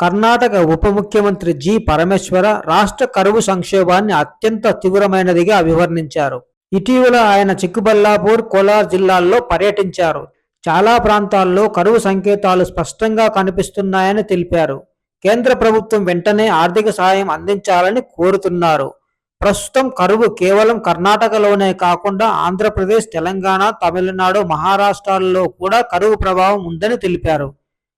కర్ణాటక ఉప ముఖ్యమంత్రి జి పరమేశ్వర రాష్ట్ర కరువు సంక్షోభాన్ని అత్యంత తీవ్రమైనదిగా అభివర్ణించారు. ఇటీవల ఆయన చిక్కబల్లాపూర్, కోలార్ జిల్లాల్లో పర్యటించారు. చాలా ప్రాంతాల్లో కరువు సంకేతాలు స్పష్టంగా కనిపిస్తున్నాయని తెలిపారు. కేంద్ర ప్రభుత్వం వెంటనే ఆర్థిక సాయం అందించాలని కోరుతున్నారు. ప్రస్తుతం కరువు కేవలం కర్ణాటకలోనే కాకుండా ఆంధ్రప్రదేశ్, తెలంగాణ, తమిళనాడు, మహారాష్ట్రాల్లో కూడా కరువు ప్రభావం ఉందని తెలిపారు.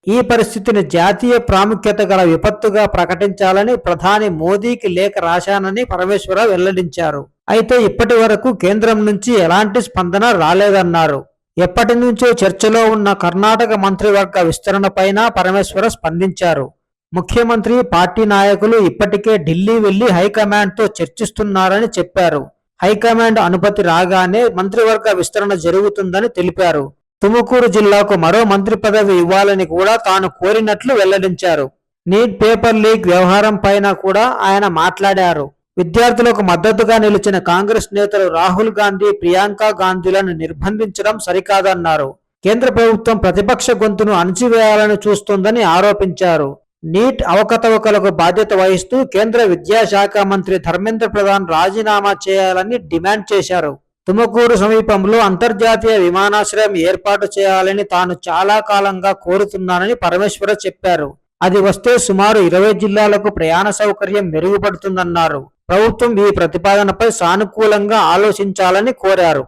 ఈ పరిస్థితిని జాతీయ ప్రాముఖ్యత గల విపత్తుగా ప్రకటించాలని ప్రధాని మోదీకి లేఖ రాశానని పరమేశ్వర వెల్లడించారు. అయితే ఇప్పటి వరకు కేంద్రం నుంచి ఎలాంటి స్పందన రాలేదన్నారు. ఎప్పటి నుంచో చర్చలో ఉన్న కర్ణాటక మంత్రివర్గ విస్తరణపైన పరమేశ్వర స్పందించారు. ముఖ్యమంత్రి, పార్టీ నాయకులు ఇప్పటికే ఢిల్లీ వెళ్లి హైకమాండ్తో చర్చిస్తున్నారని చెప్పారు. హైకమాండ్ అనుమతి రాగానే మంత్రివర్గ విస్తరణ జరుగుతుందని తెలిపారు. తుముకూరు జిల్లాకు మరో మంత్రి పదవి ఇవ్వాలని కూడా తాను కోరినట్లు వెల్లడించారు. నీట్ పేపర్ లీక్ వ్యవహారం పైన కూడా ఆయన మాట్లాడారు. విద్యార్థులకు మద్దతుగా నిలిచిన కాంగ్రెస్ నేతలు రాహుల్ గాంధీ, ప్రియాంక గాంధీలను నిర్బంధించడం సరికాదన్నారు. కేంద్ర ప్రభుత్వం ప్రతిపక్ష గొంతును అణచివేయాలని చూస్తోందని ఆరోపించారు. నీట్ అవకతవకలకు బాధ్యత వహిస్తూ కేంద్ర విద్యాశాఖ మంత్రి ధర్మేంద్ర ప్రధాన్ రాజీనామా చేయాలని డిమాండ్ చేశారు. తుముకూరు సమీపంలో అంతర్జాతీయ విమానాశ్రయం ఏర్పాటు చేయాలని తాను చాలా కాలంగా కోరుతున్నానని పరమేశ్వర చెప్పారు. అది వస్తే సుమారు 20 జిల్లాలకు ప్రయాణ సౌకర్యం మెరుగుపడుతుందన్నారు. ప్రభుత్వం ఈ ప్రతిపాదనపై సానుకూలంగా ఆలోచించాలని కోరారు.